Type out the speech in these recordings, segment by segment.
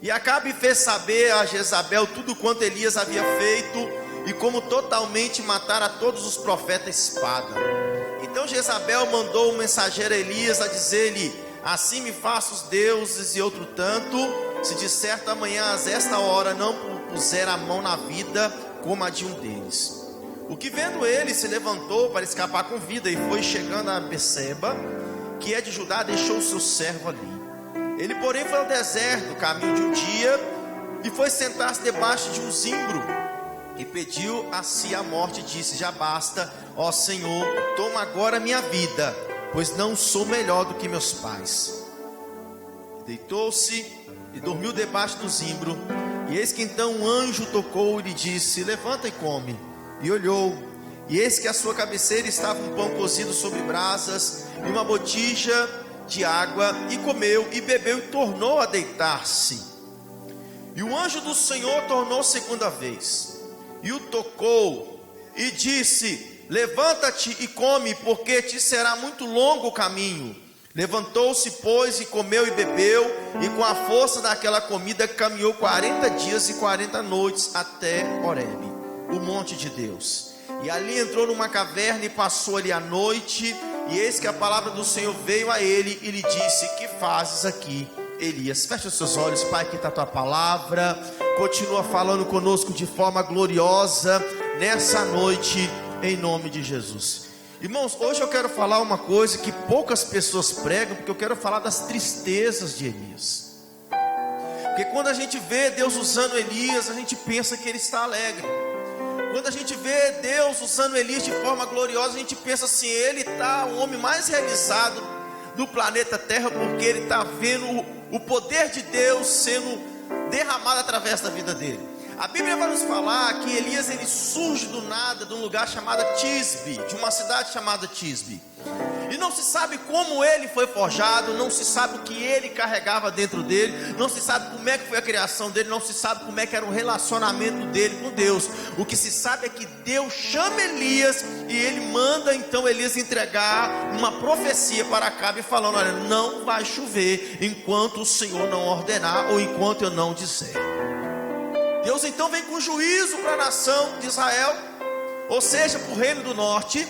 E Acabe fez saber a Jezabel tudo quanto Elias havia feito e como totalmente matara todos os profetas à espada. Então Jezabel mandou um mensageiro a Elias a dizer-lhe: assim me faça os deuses e outro tanto, se de certo amanhã às esta hora não puser a mão na vida como a de um deles. O que vendo ele se levantou para escapar com vida e foi chegando a Beceba, que é de Judá, deixou o seu servo ali. Ele porém foi ao deserto, caminho de um dia, e foi sentar-se debaixo de um zimbro, e pediu a si a morte, e disse: já basta, ó Senhor, toma agora minha vida, pois não sou melhor do que meus pais. Deitou-se e dormiu debaixo do zimbro, e eis que então um anjo tocou e lhe disse: levanta e come. E olhou, e eis que à sua cabeceira estava um pão cozido sobre brasas, e uma botija de água, e comeu e bebeu e tornou a deitar-se. E o anjo do Senhor tornou segunda vez, e o tocou, e disse: levanta-te e come, porque te será muito longo o caminho. Levantou-se, pois, e comeu e bebeu, e com a força daquela comida caminhou 40 dias e 40 noites até Horebe, o monte de Deus. E ali entrou numa caverna e passou ali a noite. E eis que a palavra do Senhor veio a ele e lhe disse: que fazes aqui, Elias? Fecha os seus olhos, Pai, que está a tua palavra. Continua falando conosco de forma gloriosa nessa noite, em nome de Jesus. Irmãos, hoje eu quero falar uma coisa que poucas pessoas pregam, porque eu quero falar das tristezas de Elias. Porque quando a gente vê Deus usando Elias, a gente pensa que ele está alegre. Quando a gente vê Deus usando Elias de forma gloriosa, a gente pensa assim: ele está o homem mais realizado do planeta Terra, porque ele está vendo o poder de Deus sendo derramado através da vida dele. A Bíblia vai nos falar que Elias, ele surge do nada, de um lugar chamado Tisbe, de uma cidade chamada Tisbe. E não se sabe como ele foi forjado, não se sabe o que ele carregava dentro dele, não se sabe como é que foi a criação dele, não se sabe como é que era o relacionamento dele com Deus. O que se sabe é que Deus chama Elias e ele manda então Elias entregar uma profecia para Acabe, falando: olha, não vai chover enquanto o Senhor não ordenar ou enquanto eu não disser. Deus então vem com juízo para a nação de Israel, ou seja, para o reino do norte.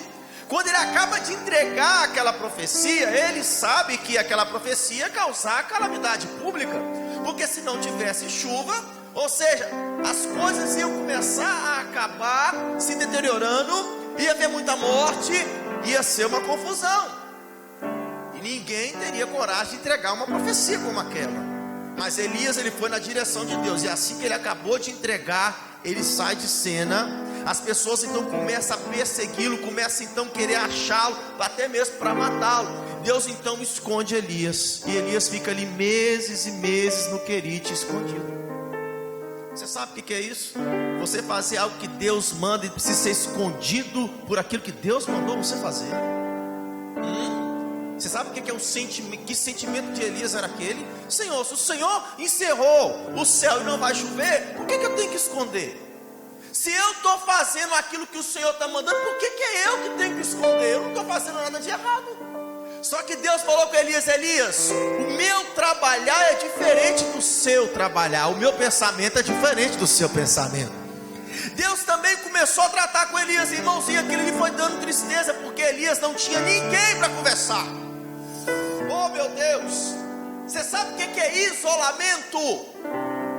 Quando ele acaba de entregar aquela profecia, ele sabe que aquela profecia ia causar calamidade pública, porque se não tivesse chuva, ou seja, as coisas iam começar a acabar se deteriorando, ia haver muita morte, ia ser uma confusão, e ninguém teria coragem de entregar uma profecia como aquela. Mas Elias, ele foi na direção de Deus, e assim que ele acabou de entregar, ele sai de cena. As pessoas então começam a persegui-lo, começam então a querer achá-lo, até mesmo para matá-lo. Deus então esconde Elias, e Elias fica ali meses e meses no Querite, escondido. Você sabe o que é isso? Você fazer algo que Deus manda e precisa ser escondido por aquilo que Deus mandou você fazer. Você sabe o que é o sentimento? Que sentimento de Elias era aquele? Senhor, se o Senhor encerrou o céu e não vai chover, por que eu tenho que esconder? Se eu estou fazendo aquilo que o Senhor está mandando, por que é eu que tenho que esconder? Eu não estou fazendo nada de errado. Só que Deus falou com Elias: Elias, o meu trabalhar é diferente do seu trabalhar, o meu pensamento é diferente do seu pensamento. Deus também começou a tratar com Elias, irmãos, e aquilo lhe foi dando tristeza, porque Elias não tinha ninguém para conversar. Oh meu Deus, você sabe o que é isolamento?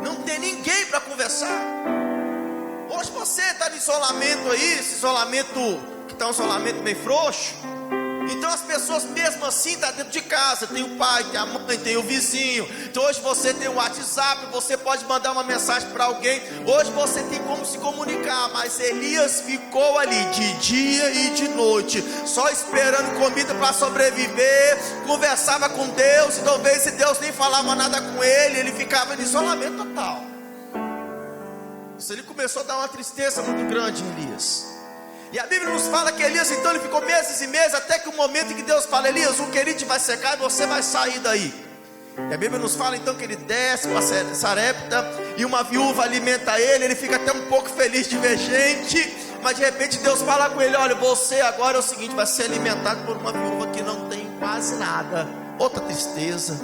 Não ter ninguém para conversar. Hoje você está de isolamento aí, esse isolamento que está um isolamento meio frouxo. Então as pessoas mesmo assim estão dentro de casa. Tem o pai, tem a mãe, tem o vizinho. Então hoje você tem o WhatsApp, você pode mandar uma mensagem para alguém. Hoje você tem como se comunicar. Mas Elias ficou ali de dia e de noite, só esperando comida para sobreviver. Conversava com Deus, e talvez se Deus nem falava nada com ele, ele ficava em isolamento total. Isso ele começou a dar uma tristeza muito grande em Elias. E a Bíblia nos fala que Elias então ele ficou meses e meses, até que o momento em que Deus fala: Elias, o Querite vai secar e você vai sair daí. E a Bíblia nos fala então que ele desce para Sarepta, e uma viúva alimenta ele. Ele fica até um pouco feliz de ver gente, mas de repente Deus fala com ele: olha, você agora é o seguinte, vai ser alimentado por uma viúva que não tem quase nada. Outra tristeza.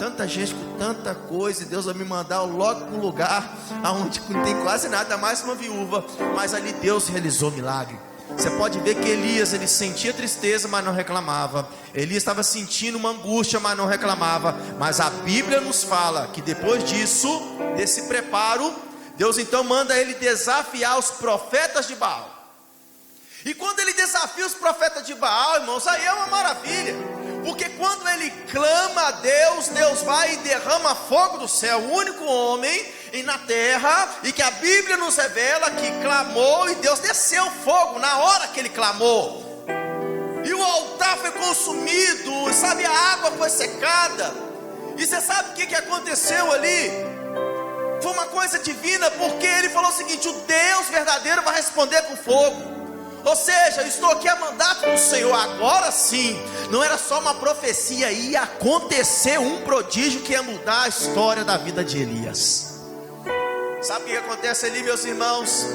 tanta gente com tanta coisa, e Deus vai me mandar logo para um lugar onde não tem quase nada, mais uma viúva. Mas ali Deus realizou milagre. Você pode ver que Elias, ele sentia tristeza, mas não reclamava. Elias estava sentindo uma angústia, mas não reclamava. Mas a Bíblia nos fala que depois disso, desse preparo, Deus então manda ele desafiar os profetas de Baal. E quando ele desafia os profetas de Baal, irmãos, aí é uma maravilha. Porque quando ele clama a Deus, Deus vai e derrama fogo do céu. O único homem na terra, e que a Bíblia nos revela que clamou, e Deus desceu fogo na hora que ele clamou. E o altar foi consumido, sabe, a água foi secada. E você sabe o que aconteceu ali? Foi uma coisa divina, porque ele falou o seguinte: o Deus verdadeiro vai responder com fogo. Ou seja, eu estou aqui a mandato do Senhor. Agora sim, não era só uma profecia, ia acontecer um prodígio que ia mudar a história da vida de Elias. Sabe o que acontece ali, meus irmãos?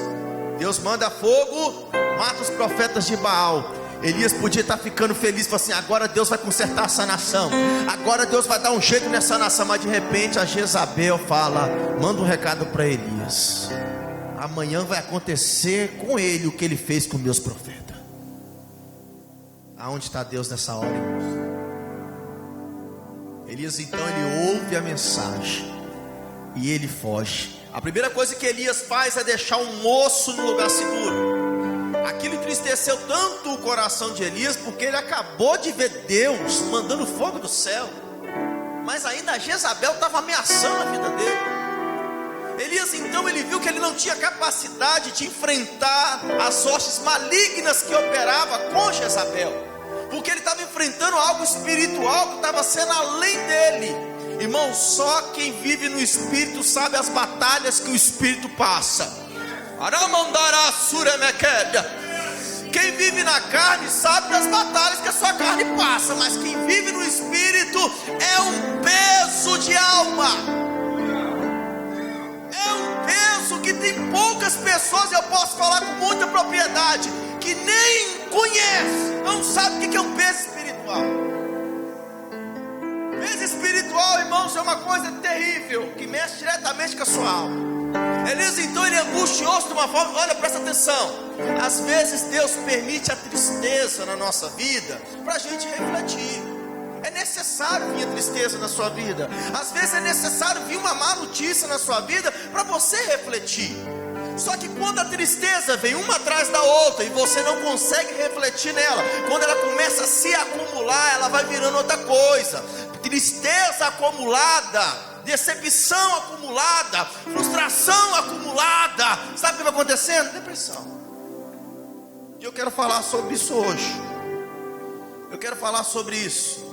Deus manda fogo, mata os profetas de Baal. Elias podia estar ficando feliz, falou assim: agora Deus vai consertar essa nação, agora Deus vai dar um jeito nessa nação. Mas de repente a Jezabel fala: manda um recado para Elias, amanhã vai acontecer com ele o que ele fez com meus profetas. Aonde está Deus nessa hora, irmãos? Elias então, ele ouve a mensagem e ele foge. A primeira coisa que Elias faz é deixar um moço no lugar seguro. Aquilo entristeceu tanto o coração de Elias, porque ele acabou de ver Deus mandando fogo do céu, mas ainda a Jezabel estava ameaçando a vida dele. Elias então, ele viu que ele não tinha capacidade de enfrentar as hostes malignas que operava com Jezabel, porque ele estava enfrentando algo espiritual que estava sendo além dele. Irmão, só quem vive no Espírito sabe as batalhas que o Espírito passa. Quem vive na carne sabe das batalhas que a sua carne passa, mas quem vive no Espírito é um peso de alma. É um peso que tem poucas pessoas, eu posso falar com muita propriedade, que nem conhece, não sabe o que é um peso espiritual. Peso espiritual, irmãos, é uma coisa terrível, que mexe diretamente com a sua alma. Elias então, ele é angustioso de uma forma, olha, presta atenção. Às vezes Deus permite a tristeza na nossa vida para a gente refletir. É necessário vir a tristeza na sua vida. Às vezes é necessário vir uma má notícia na sua vida para você refletir. Só que quando a tristeza vem uma atrás da outra e você não consegue refletir nela, quando ela começa a se acumular, ela vai virando outra coisa. Tristeza acumulada, decepção acumulada, frustração acumulada, sabe o que vai acontecendo? Depressão. E eu quero falar sobre isso hoje. Eu quero falar sobre isso.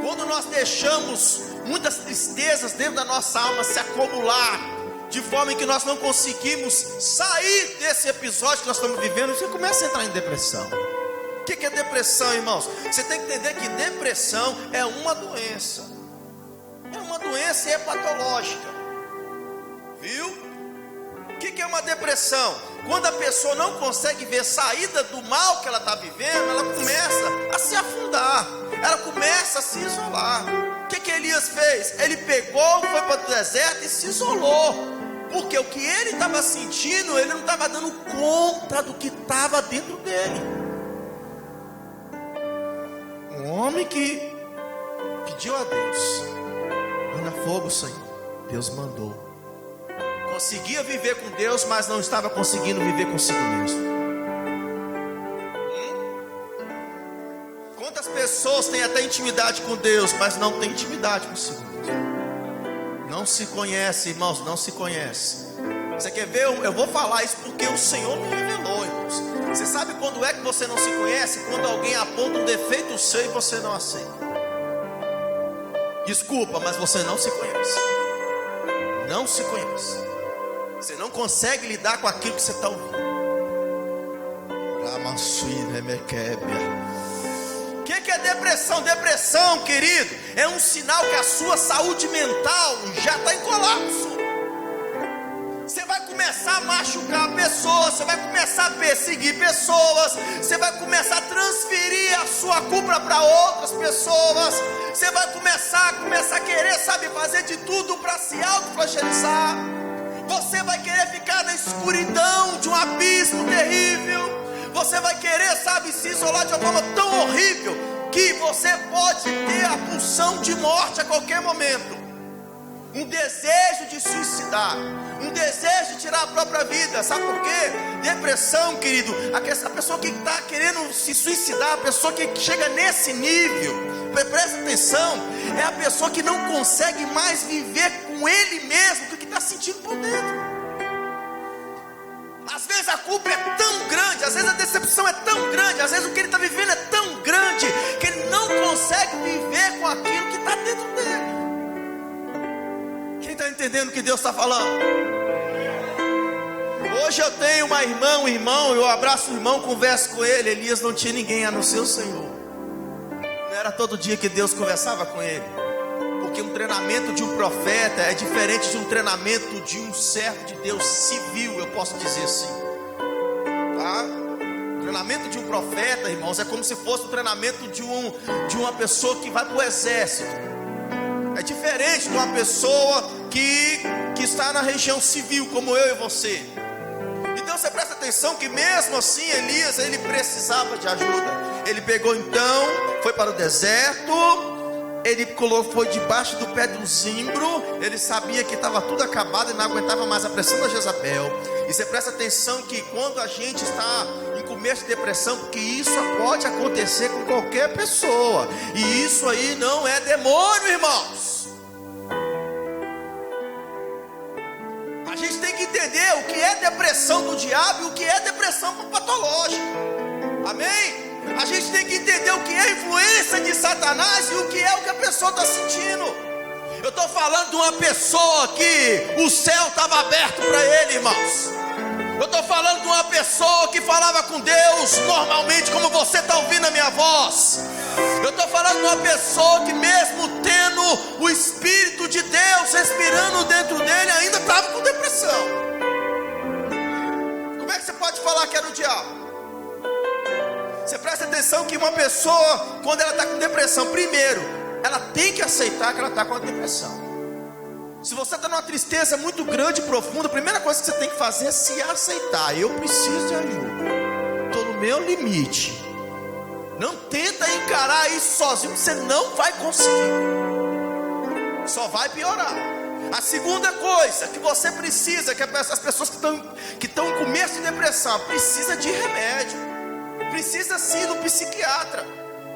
Quando nós deixamos muitas tristezas dentro da nossa alma se acumular, de forma em que nós não conseguimos sair desse episódio que nós estamos vivendo, você começa a entrar em depressão. O que é depressão, irmãos? Você tem que entender que depressão é uma doença. É uma doença e é patológica. Viu? O que é uma depressão? Quando a pessoa não consegue ver saída do mal que ela está vivendo, ela começa a se afundar, ela começa a se isolar. O que Elias fez? Ele pegou, foi para o deserto e se isolou, porque o que ele estava sentindo, ele não estava dando conta do que estava dentro dele. Um homem que pediu a Deus: manda fogo, Senhor. Deus mandou. Conseguia viver com Deus, mas não estava conseguindo viver consigo mesmo. Quantas pessoas têm até intimidade com Deus, mas não têm intimidade consigo mesmo? Não se conhece, irmãos, não se conhece. Você quer ver? Eu vou falar isso porque o Senhor me revelou, irmãos. Você sabe quando é que você não se conhece? Quando alguém aponta um defeito seu e você não aceita. Desculpa, mas você não se conhece. Não se conhece. Você não consegue lidar com aquilo que você está ouvindo. O que é depressão? Depressão, querido, é um sinal que a sua saúde mental já está em colapso. Você vai começar começar a machucar pessoas, você vai começar a perseguir pessoas, você vai começar a transferir a sua culpa para outras pessoas, você vai começar a querer, sabe, fazer de tudo para se autoflagelizar. Você vai querer ficar na escuridão de um abismo terrível. Você vai querer, sabe, se isolar de uma forma tão horrível que você pode ter a pulsão de morte a qualquer momento. Um desejo de suicidar, um desejo de tirar a própria vida. Sabe por quê? Depressão, querido, a pessoa que está querendo se suicidar, a pessoa que chega nesse nível, presta atenção, é a pessoa que não consegue mais viver com ele mesmo, do que está sentindo por dentro. Às vezes a culpa é tão grande, às vezes a decepção é tão grande, às vezes o que ele está vivendo é tão grande, que ele não consegue viver com aquilo que está dentro dele. Quem está entendendo o que Deus está falando? Hoje eu tenho uma irmã, um irmão, eu abraço o irmão, converso com ele. Elias não tinha ninguém a não ser o Senhor. Não era todo dia que Deus conversava com ele, porque um treinamento de um profeta é diferente de um treinamento de um servo de Deus civil, eu posso dizer assim, tá? O treinamento de um profeta, irmãos, é como se fosse o treinamento de uma pessoa que vai para o exército. É diferente de uma pessoa que está na região civil, como eu e você. Então você presta atenção que mesmo assim Elias, ele precisava de ajuda. Ele pegou então, foi para o deserto, ele foi debaixo do pé de um zimbro. Ele sabia que estava tudo acabado e não aguentava mais a pressão da Jezabel. E você presta atenção que quando a gente está em começo de depressão, porque isso pode acontecer com qualquer pessoa, e isso aí não é demônio, irmãos. A gente tem que entender o que é depressão do diabo e o que é depressão patológica. Amém? A gente tem que entender o que é influência de Satanás e o que é o que a pessoa está sentindo. Eu estou falando de uma pessoa que o céu estava aberto para ele, irmãos. Eu estou falando de uma pessoa que falava com Deus normalmente, como você está ouvindo a minha voz. Eu estou falando de uma pessoa que mesmo tendo o Espírito de Deus respirando dentro dele, ainda estava com depressão. Como é que você pode falar que era o diabo? Você presta atenção que uma pessoa, quando ela está com depressão, primeiro, ela tem que aceitar que ela está com a depressão. Se você está numa tristeza muito grande e profunda, a primeira coisa que você tem que fazer é se aceitar. Eu preciso de ajuda, estou no meu limite. Não tenta encarar isso sozinho, você não vai conseguir, só vai piorar. A segunda coisa que você precisa, que as pessoas que estão em começo de depressão, precisa de remédio, precisa sim do psiquiatra.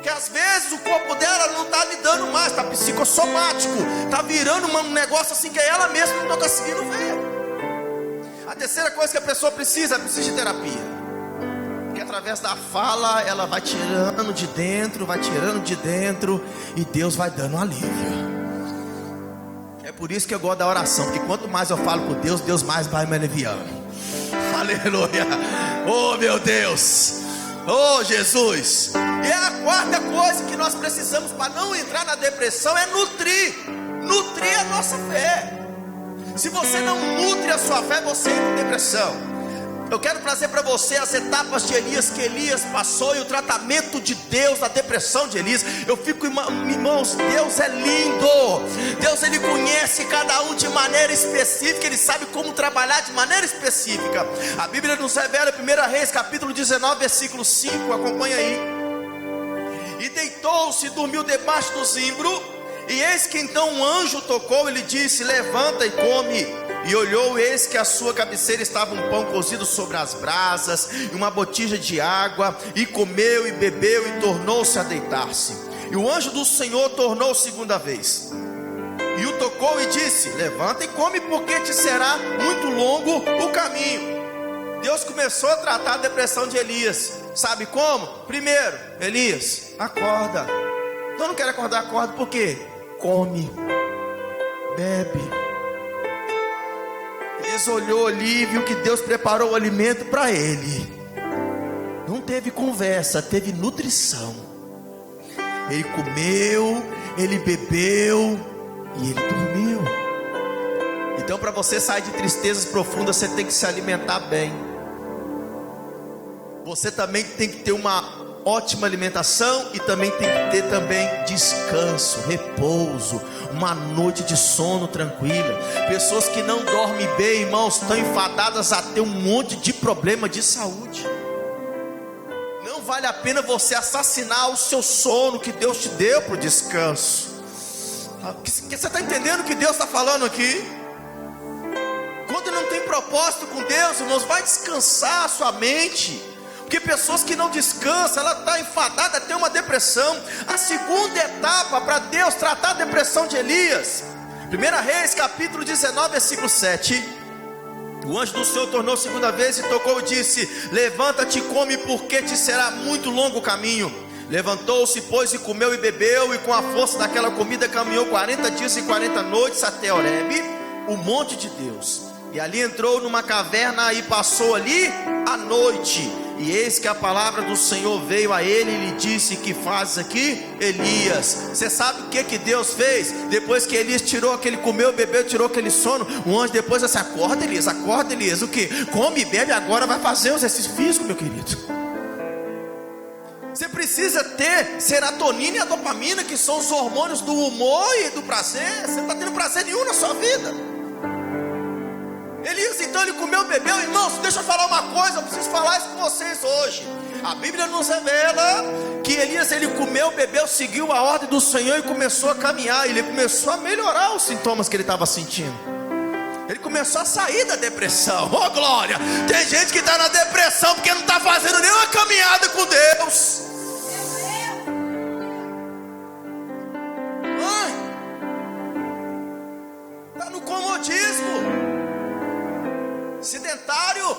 Que às vezes o corpo dela não está lidando mais, está psicossomático, está virando um negócio assim que ela mesma não está conseguindo ver. A terceira coisa que a pessoa precisa de terapia, porque através da fala ela vai tirando de dentro, e Deus vai dando alívio. É por isso que eu gosto da oração, porque quanto mais eu falo com Deus, Deus mais vai me aliviando. Aleluia, oh meu Deus, oh Jesus. E a quarta coisa que nós precisamos para não entrar na depressão é nutrir a nossa fé. Se você não nutre a sua fé, você entra em depressão. Eu quero trazer para você as etapas de Elias, que Elias passou, e o tratamento de Deus na depressão de Elias. Eu fico, irmãos, Deus é lindo. Deus, Ele conhece cada um de maneira específica. Ele sabe como trabalhar de maneira específica. A Bíblia nos revela em 1 Reis, capítulo 19, versículo 5, acompanha aí. E deitou-se e dormiu debaixo do zimbro, e eis que então um anjo tocou e lhe disse: levanta e come. E olhou, eis que à sua cabeceira estava um pão cozido sobre as brasas, e uma botija de água, e comeu e bebeu, e tornou-se a deitar-se. E o anjo do Senhor tornou segunda vez, e o tocou e disse: levanta e come, porque te será muito longo o caminho. Deus começou a tratar a depressão de Elias. Sabe como? Primeiro, Elias, acorda. Eu não quero acordar, acorda. Por quê? Come, bebe. Elias olhou ali e viu que Deus preparou o alimento para ele. Não teve conversa, teve nutrição. Ele comeu, ele bebeu e ele dormiu. E Então, para você sair de tristezas profundas, você tem que se alimentar bem. Você também tem que ter uma ótima alimentação e também tem que ter também descanso, repouso, uma noite de sono tranquila. Pessoas que não dormem bem, irmãos, estão enfadadas a ter um monte de problema de saúde. Não vale a pena você assassinar o seu sono que Deus te deu para o descanso. Você está entendendo o que Deus está falando aqui? Quando não tem propósito com Deus, irmãos, vai descansar a sua mente. Porque pessoas que não descansam, ela está enfadada, tem uma depressão. A segunda etapa para Deus tratar a depressão de Elias, 1 Reis capítulo 19 versículo 7. O anjo do Senhor tornou segunda vez e tocou e disse: levanta-te e come, porque te será muito longo o caminho. Levantou-se, pois, e comeu e bebeu, e com a força daquela comida caminhou 40 dias e 40 noites até Horebe, o monte de Deus. E ali entrou numa caverna e passou ali a noite. E eis que a palavra do Senhor veio a ele e lhe disse: que fazes aqui, Elias? Você sabe o que Deus fez? Depois que Elias tirou aquele, comeu, bebeu, tirou aquele sono, o anjo depois disse: acorda Elias, o que? Come e bebe, agora vai fazer um exercício físico, meu querido. Você precisa ter serotonina e a dopamina, que são os hormônios do humor e do prazer. Você não está tendo prazer nenhum na sua vida. Elias então ele comeu, bebeu. Irmãos, deixa eu falar uma coisa, eu preciso falar isso com vocês hoje. A Bíblia nos revela que Elias ele comeu, bebeu, seguiu a ordem do Senhor e começou a caminhar. Ele começou a melhorar os sintomas que ele estava sentindo. Ele começou a sair da depressão. Oh glória! Tem gente que está na depressão porque não está fazendo nenhuma caminhada com Deus. Está no comodismo sedentário.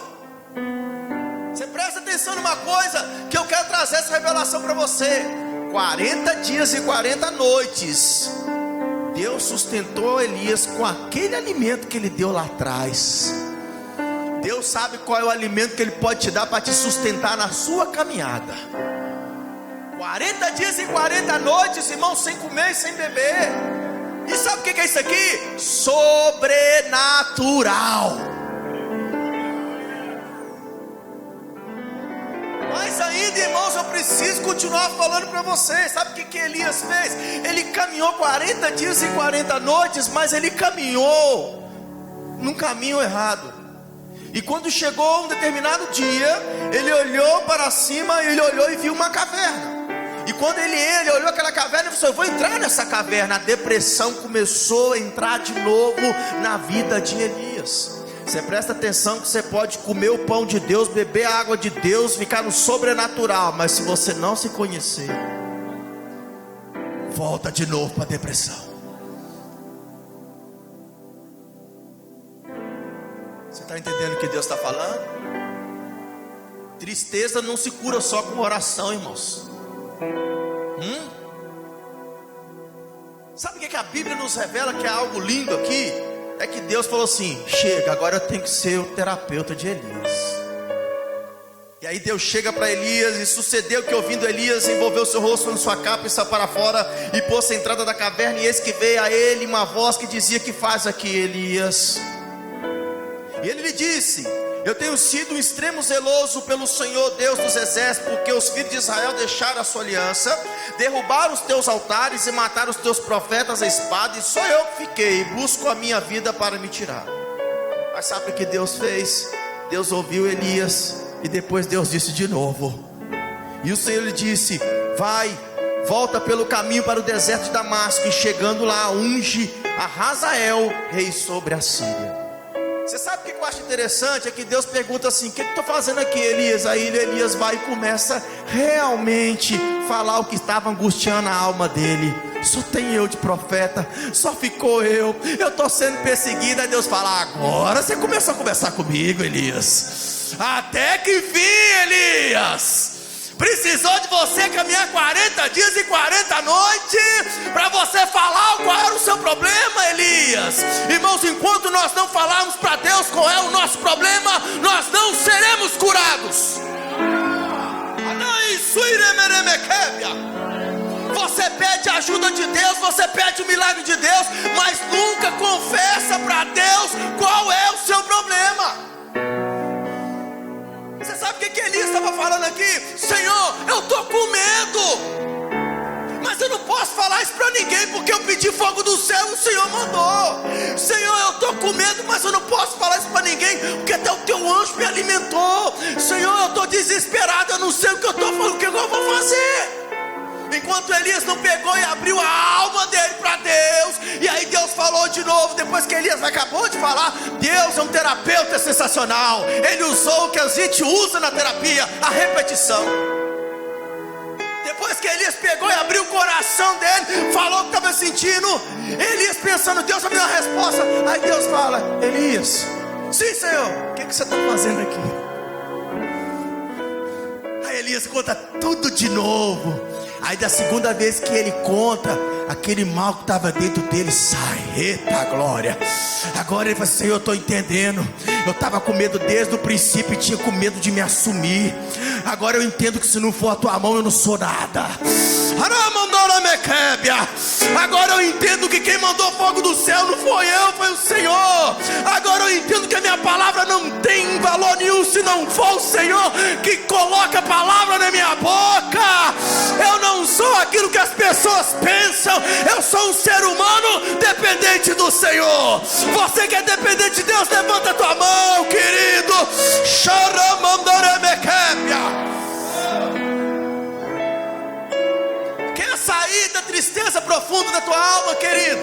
Você presta atenção numa coisa que eu quero trazer essa revelação para você. 40 dias e 40 noites Deus sustentou Elias com aquele alimento que ele deu lá atrás. Deus sabe qual é o alimento que ele pode te dar para te sustentar na sua caminhada. 40 dias e 40 noites, irmão, sem comer e sem beber. E sabe o que é isso aqui? Sobrenatural. Mas ainda, irmãos, eu preciso continuar falando para vocês. Sabe o que Elias fez? Ele caminhou 40 dias e 40 noites, mas ele caminhou num caminho errado. E quando chegou um determinado dia, ele olhou para cima, ele olhou e viu uma caverna. E quando ele olhou aquela caverna, ele falou: eu vou entrar nessa caverna. A depressão começou a entrar de novo na vida de Elias. Você presta atenção que você pode comer o pão de Deus, beber a água de Deus, ficar no sobrenatural, mas se você não se conhecer, volta de novo para a depressão. Você está entendendo o que Deus está falando? Tristeza não se cura só com oração, irmãos. Sabe o que a Bíblia nos revela que é algo lindo aqui? É que Deus falou assim: chega, agora eu tenho que ser o terapeuta de Elias. E aí Deus chega para Elias, e sucedeu que ouvindo Elias, envolveu seu rosto na sua capa e saiu para fora, e pôs a entrada da caverna, e eis que veio a ele uma voz que dizia: que faz aqui, Elias? E ele lhe disse: eu tenho sido um extremo zeloso pelo Senhor Deus dos exércitos, porque os filhos de Israel deixaram a sua aliança, derrubaram os teus altares e mataram os teus profetas à espada, e só eu que fiquei, busco a minha vida para me tirar. Mas sabe o que Deus fez? Deus ouviu Elias, e depois Deus disse de novo. E o Senhor lhe disse: vai, volta pelo caminho para o deserto de Damasco, e chegando lá, unge a Hazael, rei sobre a Síria. Você sabe o que eu acho interessante? É que Deus pergunta assim: o que eu estou fazendo aqui, Elias? Aí Elias vai e começa realmente falar o que estava angustiando a alma dele. Só tem eu de profeta, só ficou eu estou sendo perseguido. Aí Deus fala: agora você começou a conversar comigo, Elias. Até que fim, Elias. Precisou de você caminhar 40 dias e 40 noites para você falar qual era o seu problema, Elias. Irmãos, enquanto nós não falarmos para Deus qual é o nosso problema, nós não seremos curados. Você pede a ajuda de Deus, você pede o milagre de Deus, mas nunca confessa para Deus isso para ninguém, porque eu pedi fogo do céu, o Senhor mandou. Senhor, eu estou com medo, mas eu não posso falar isso para ninguém, porque até o teu anjo me alimentou. Senhor, eu estou desesperado, eu não sei o que eu estou falando, o que eu vou fazer. Enquanto Elias não pegou e abriu a alma dele para Deus, e aí Deus falou de novo, depois que Elias acabou de falar. Deus é um terapeuta sensacional. Ele usou o que a gente usa na terapia, a repetição. Depois que Elias pegou e abriu o coração dele, falou o que estava sentindo, Elias pensando, Deus vai me dar uma resposta. Aí Deus fala, Elias, sim Senhor, o que você está fazendo aqui? Aí Elias conta tudo de novo. Aí da segunda vez que ele conta, aquele mal que estava dentro dele sai. Eita glória. Agora ele fala, Senhor, eu estou entendendo. Eu estava com medo desde o princípio e tinha com medo de me assumir. Agora eu entendo que se não for a tua mão eu não sou nada. Agora eu entendo que quem mandou fogo do céu não foi eu, foi o Senhor. Agora eu entendo que a minha palavra não tem valor nenhum se não for o Senhor que coloca a palavra na minha boca. Eu não sou aquilo que as pessoas pensam. Eu sou um ser humano dependente do Senhor. Você que é dependente de Deus, levanta a tua mão, querido. Quer sair da tristeza profunda da tua alma, querido?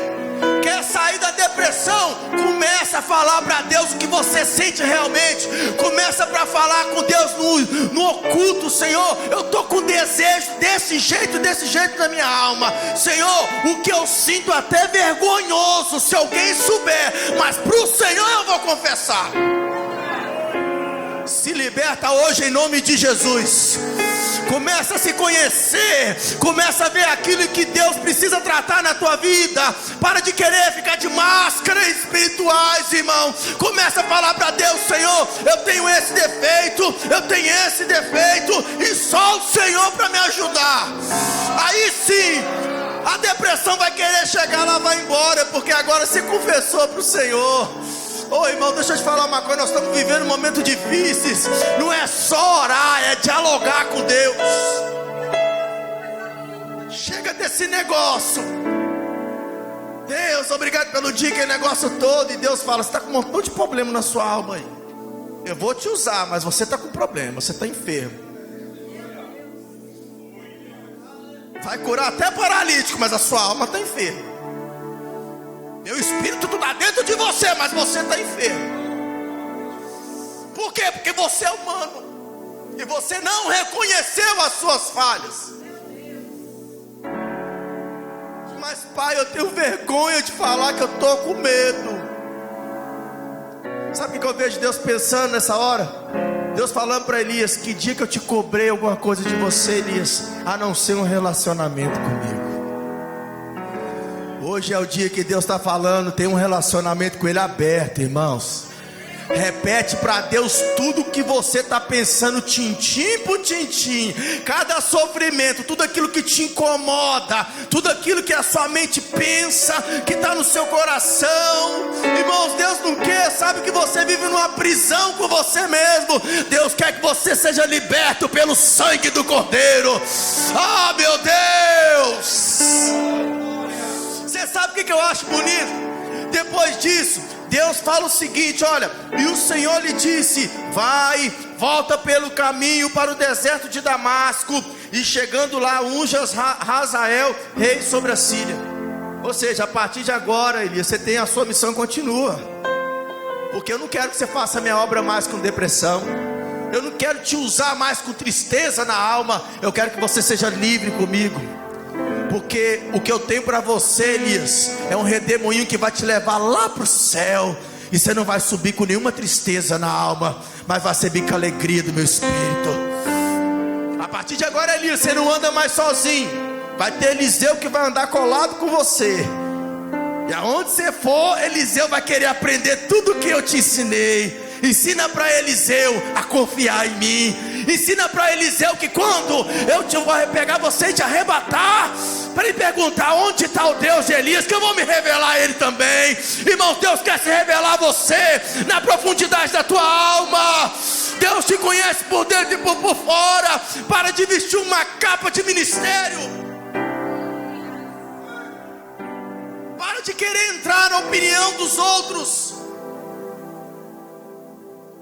Quer sair da depressão? Começa a falar para Deus o que você sente realmente. Começa para falar com Deus no oculto. Senhor, eu estou com desejo desse jeito na minha alma. Senhor, o que eu sinto até vergonhoso se alguém souber, mas para o Senhor eu vou confessar. Se liberta hoje em nome de Jesus. Começa a se conhecer. Começa a ver aquilo que Deus precisa tratar na tua vida. Para de querer ficar de máscaras espirituais, irmão. Começa a falar para Deus, Senhor, eu tenho esse defeito, eu tenho esse defeito, e só o Senhor para me ajudar. Aí sim a depressão vai querer chegar lá, vai embora, porque agora você confessou para o Senhor. Ô irmão, deixa eu te falar uma coisa. Nós estamos vivendo momentos difíceis. Não é só orar, é dialogar com Deus. Chega desse negócio. Deus, obrigado pelo dia, aquele negócio todo. E Deus fala, você está com um montão de problema na sua alma aí. Eu vou te usar, mas você está com problema, você está enfermo. Vai curar até paralítico, mas a sua alma está enferma. Meu espírito está dentro de você, mas você está enfermo. Por quê? Porque você é humano. E você não reconheceu as suas falhas. Mas pai, eu tenho vergonha de falar que eu estou com medo. Sabe o que eu vejo Deus pensando nessa hora? Deus falando para Elias, que dia que eu te cobrei alguma coisa de você, Elias, a não ser um relacionamento comigo. Hoje é o dia que Deus está falando, tem um relacionamento com Ele aberto, irmãos. Repete para Deus tudo que você está pensando, tintim por tintim. Cada sofrimento, tudo aquilo que te incomoda, tudo aquilo que a sua mente pensa, que está no seu coração. Irmãos, Deus não quer, sabe que você vive numa prisão com você mesmo. Deus quer que você seja liberto pelo sangue do Cordeiro. Ah, meu Deus! Você sabe o que eu acho bonito? Depois disso, Deus fala o seguinte, olha, e o Senhor lhe disse, vai, volta pelo caminho para o deserto de Damasco, e chegando lá, unjas Hazael, rei sobre a Síria. Ou seja, a partir de agora, Elias, você tem a sua missão, continua. Porque eu não quero que você faça a minha obra mais com depressão. Eu não quero te usar mais com tristeza na alma. Eu quero que você seja livre comigo. Porque o que eu tenho para você, Elias, é um redemoinho que vai te levar lá para o céu. E você não vai subir com nenhuma tristeza na alma, mas vai subir com a alegria do meu espírito. A partir de agora, Elias, você não anda mais sozinho. Vai ter Eliseu que vai andar colado com você. E aonde você for, Eliseu vai querer aprender tudo que eu te ensinei. Ensina para Eliseu a confiar em mim. Ensina para Eliseu que quando eu vou pegar você e te arrebatar, para ele perguntar onde está o Deus de Elias, que eu vou me revelar a ele também. Irmão, Deus quer se revelar a você na profundidade da tua alma. Deus te conhece por dentro e por fora. Para de vestir uma capa de ministério. Para de querer entrar na opinião dos outros.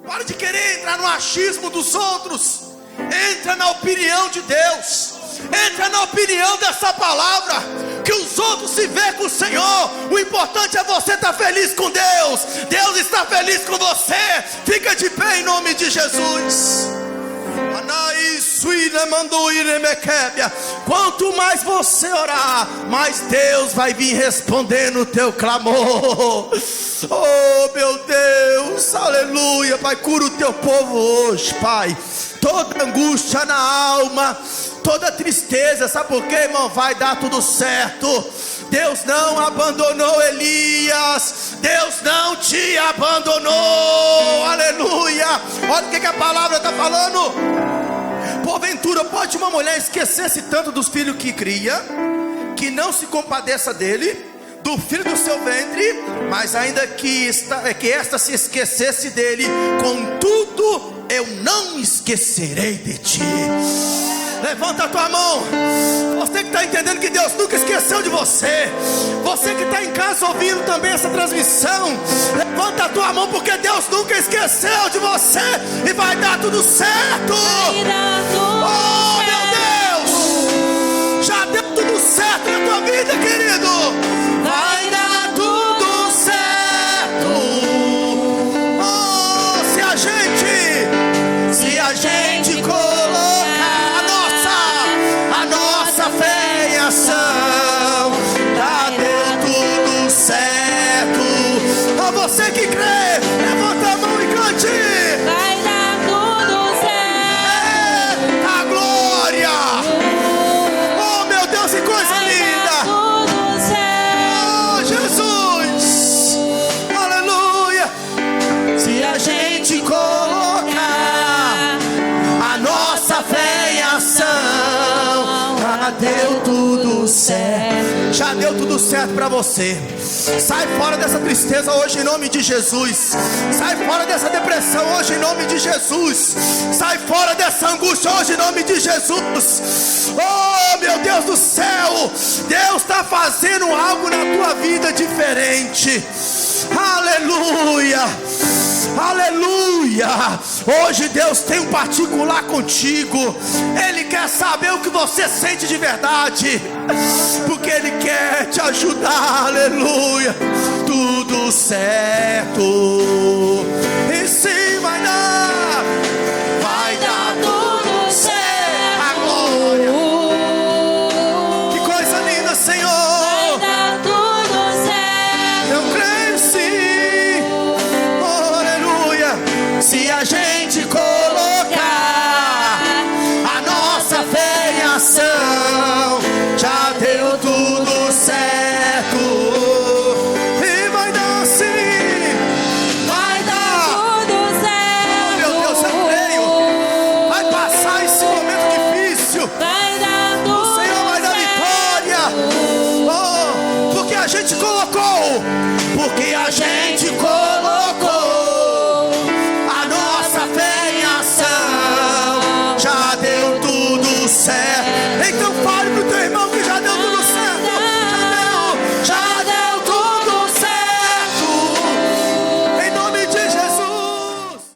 Para de querer entrar no achismo dos outros. Entra na opinião de Deus. Entra na opinião dessa palavra. Que os outros se vejam com o Senhor. O importante é você estar feliz com Deus. Deus está feliz com você. Fica de pé em nome de Jesus. Quanto mais você orar, mais Deus vai vir responder no teu clamor. Oh meu Deus, aleluia. Pai, cura o teu povo hoje, Pai. Toda angústia na alma, toda tristeza, sabe por quê, irmão? Vai dar tudo certo. Deus não abandonou Elias. Deus não te abandonou. Aleluia. Olha o que a palavra está falando. Porventura pode uma mulher esquecer-se tanto dos filhos que cria, que não se compadeça dele, do filho do seu ventre, mas ainda que esta se esquecesse dele, contudo eu não esquecerei de ti. Levanta a tua mão. Você que está entendendo que Deus nunca esqueceu de você. Você que está em casa ouvindo também essa transmissão, levanta a tua mão, porque Deus nunca esqueceu de você. E vai dar tudo certo. Oh meu Deus, já deu tudo certo na tua vida, querido. Vai dar tudo certo. Oh, se a gente colocar a nossa fé em ação, já deu tudo certo. A você que crê, levanta a mão e cante. Vai dar tudo certo. A glória. Oh meu Deus, que coisa linda. Tudo certo. Oh Jesus, aleluia. Se a gente colocar a nossa fé em ação, já deu tudo certo. Já deu tudo certo para você. Sai fora dessa tristeza hoje em nome de Jesus. Sai fora dessa depressão hoje em nome de Jesus. Sai fora dessa angústia hoje em nome de Jesus. Oh meu Deus do céu, Deus está fazendo algo na tua vida diferente. Aleluia, aleluia. Hoje Deus tem um particular contigo. Ele quer saber o que você sente de verdade, porque Ele quer te ajudar. Aleluia. Tudo certo. E sim, vai dar. Vai dar tudo certo. A glória. Que coisa linda, Senhor. Vai dar tudo certo. Eu creio sim. Oh, aleluia. Se a gente colocar a nossa fé em ação, já deu tudo certo. E vai dar sim. Vai dar. Tudo certo. Meu Deus, eu creio. Vai passar esse momento difícil. Vai dar O tudo Senhor vai dar vitória. Oh, porque a gente colocou. Porque a gente colocou